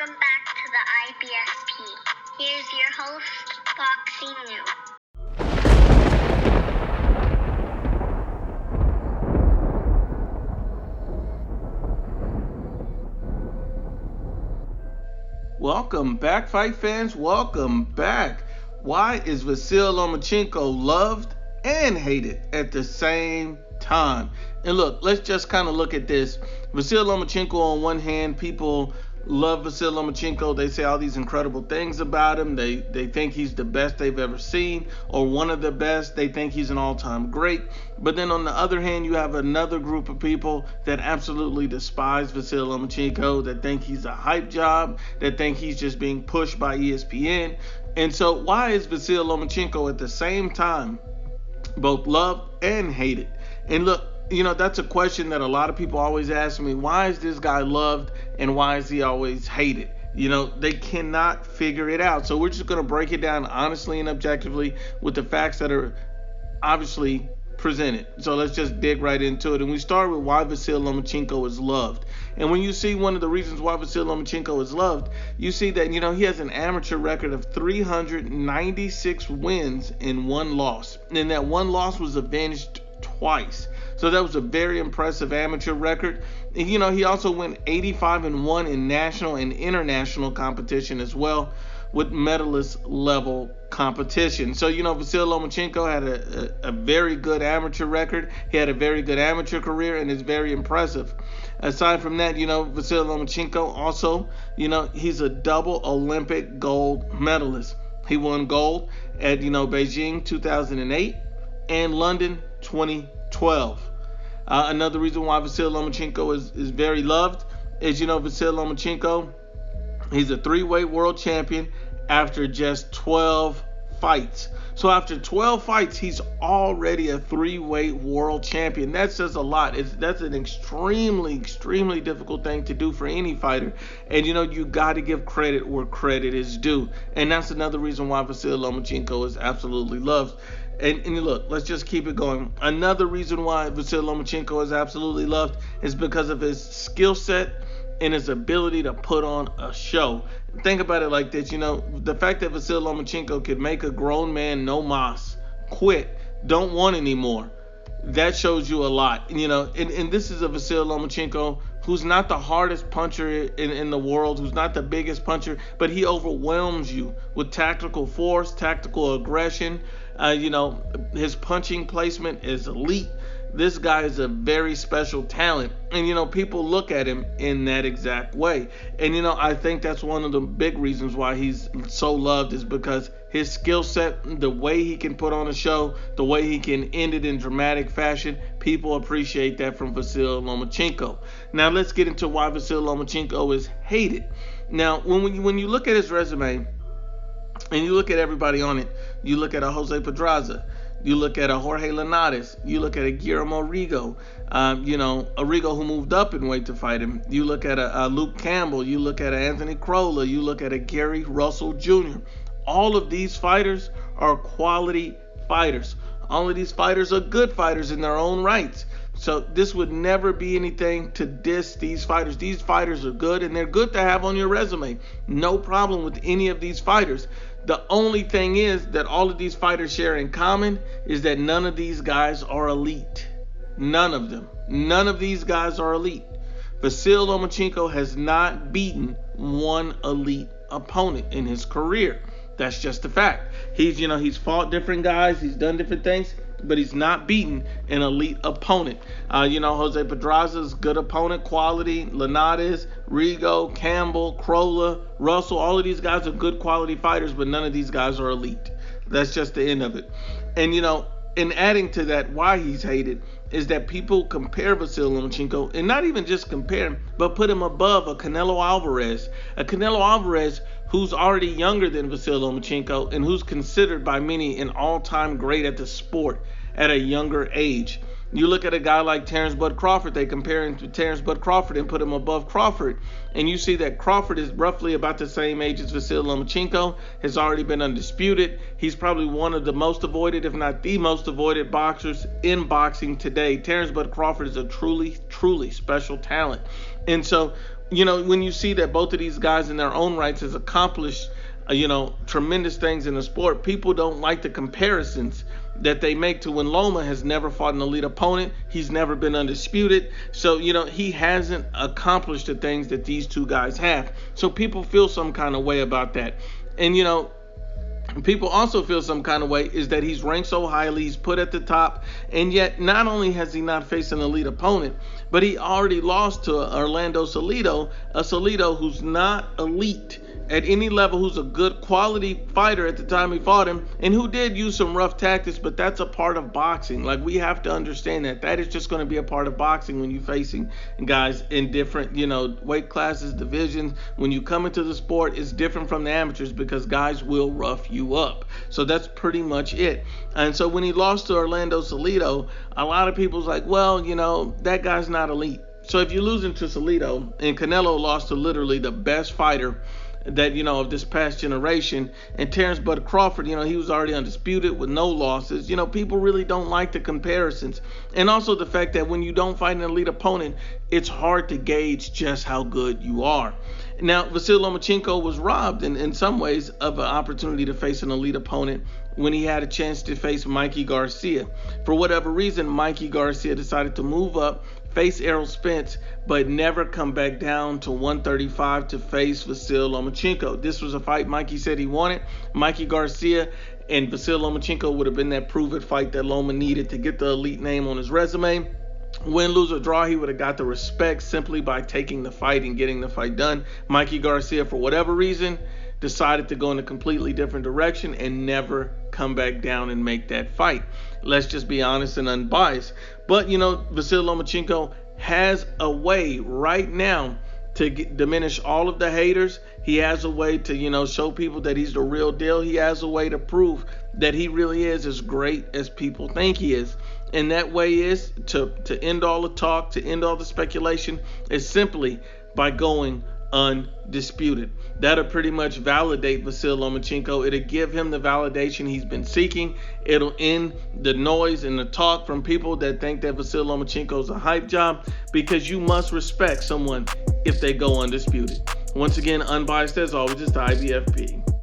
Welcome back to the IBFP. Here's your host, Vasyl. Welcome back, fight fans. Welcome back. Why is Vasyl Lomachenko loved and hated at the same time? And look, let's just kind of look at this. Vasyl Lomachenko, on one hand, people love Vasyl Lomachenko. They say all these incredible things about him. They think he's the best they've ever seen, or one of the best. They think he's an all-time great. But then on the other hand, you have another group of people that absolutely despise Vasyl Lomachenko, that think he's a hype job, that think he's just being pushed by ESPN. And so why is Vasyl Lomachenko at the same time both loved and hated? And look, that's a question that a lot of people always ask me. Why is this guy loved and why is he always hated? They cannot figure it out. So we're just going to break it down honestly and objectively with the facts that are obviously presented. So let's just dig right into it. And we start with why Vasyl Lomachenko is loved. And when you see one of the reasons why Vasyl Lomachenko is loved, you see that, he has an amateur record of 396 wins and 1 loss. And that 1 loss was avenged twice. So that was a very impressive amateur record. And, he also went 85-1 in national and international competition as well, with medalist level competition. So, Vasyl Lomachenko had a very good amateur record. He had a very good amateur career and is very impressive. Aside from that, Vasyl Lomachenko also, he's a double Olympic gold medalist. He won gold at, Beijing 2008 and London 2012. Another reason why Vasyl Lomachenko is very loved is, Vasyl Lomachenko, he's a 3-weight world champion after just 12 fights. So after 12 fights, he's already a 3-weight world champion. That says a lot. That's an extremely, extremely difficult thing to do for any fighter. And, you got to give credit where credit is due. And that's another reason why Vasyl Lomachenko is absolutely loved. And look, let's just keep it going. Another reason why Vasyl Lomachenko is absolutely loved is because of his skill set and his ability to put on a show. Think about it like this, the fact that Vasyl Lomachenko could make a grown man no mas, quit, don't want anymore. That shows you a lot, and this is a Vasyl Lomachenko who's not the hardest puncher in the world, who's not the biggest puncher, but he overwhelms you with tactical force, tactical aggression. His punching placement is elite. This guy is a very special talent. And, people look at him in that exact way. And, I think that's one of the big reasons why he's so loved is because his skill set, the way he can put on a show, the way he can end it in dramatic fashion, people appreciate that from Vasyl Lomachenko. Now, let's get into why Vasyl Lomachenko is hated. Now, when you look at his resume and you look at everybody on it, you look at a Jose Pedraza, you look at a Jorge Linares, you look at a Guillermo Rigo, a Rigo who moved up in weight to fight him. You look at a Luke Campbell, you look at a Anthony Crolla, you look at a Gary Russell Jr. All of these fighters are quality fighters. All of these fighters are good fighters in their own rights. So this would never be anything to diss these fighters. These fighters are good and they're good to have on your resume. No problem with any of these fighters. The only thing is that all of these fighters share in common is that none of these guys are elite. None of them. None of these guys are elite. Vasyl Lomachenko has not beaten one elite opponent in his career. That's just a fact. He's fought different guys. He's done different things, but he's not beaten an elite opponent. Jose Pedraza's good opponent, quality. Linares, Rigo, Campbell, Crolla, Russell, all of these guys are good quality fighters, but none of these guys are elite. That's just the end of it. And, in adding to that, why he's hated is that people compare Vasyl Lomachenko, and not even just compare him, but put him above a Canelo Alvarez. A Canelo Alvarez who's already younger than Vasyl Lomachenko and who's considered by many an all-time great at the sport at a younger age. You look at a guy like Terrence Bud Crawford, they compare him to Terrence Bud Crawford and put him above Crawford. And you see that Crawford is roughly about the same age as Vasyl Lomachenko, has already been undisputed. He's probably one of the most avoided, if not the most avoided boxers in boxing today. Terrence Bud Crawford is a truly, truly special talent. And so when you see that both of these guys in their own rights has accomplished, tremendous things in the sport, people don't like the comparisons that they make to when Loma has never fought an elite opponent. He's never been undisputed. So, he hasn't accomplished the things that these two guys have. So people feel some kind of way about that. And, people also feel some kind of way is that he's ranked so highly, he's put at the top, and yet not only has he not faced an elite opponent, but he already lost to Orlando Salido, a Salido who's not elite at any level, who's a good quality fighter at the time he fought him, and who did use some rough tactics, but that's a part of boxing. Like, we have to understand that is just going to be a part of boxing when you're facing guys in different, weight classes, divisions. When you come into the sport, it's different from the amateurs because guys will rough you up. So that's pretty much it. And so when he lost to Orlando Salido, a lot of people's like, well, that guy's not elite. So if you're losing to Salido, and Canelo lost to literally the best fighter that of this past generation, and Terrence Bud Crawford, he was already undisputed with no losses. People really don't like the comparisons, and also the fact that when you don't fight an elite opponent, it's hard to gauge just how good you are. Now, Vasyl Lomachenko was robbed in some ways of an opportunity to face an elite opponent when he had a chance to face Mikey Garcia. For whatever reason, Mikey Garcia decided to move up, face Errol Spence, but never come back down to 135 to face Vasyl Lomachenko. This was a fight Mikey said he wanted. Mikey Garcia and Vasyl Lomachenko would have been that prove-it fight that Loma needed to get the elite name on his resume. Win, lose, or draw, he would have got the respect simply by taking the fight and getting the fight done. Mikey Garcia, for whatever reason, decided to go in a completely different direction and never come back down and make that fight. Let's just be honest and unbiased. But, Vasyl Lomachenko has a way right now to diminish all of the haters. He has a way to, show people that he's the real deal. He has a way to prove that he really is as great as people think he is. And that way is to end all the talk, to end all the speculation, is simply by going undisputed. That'll pretty much validate Vasyl Lomachenko. It'll give him the validation he's been seeking. It'll end the noise and the talk from people that think that Vasyl Lomachenko is a hype job, because you must respect someone if they go undisputed. Once again, unbiased as always, it's the IBFP.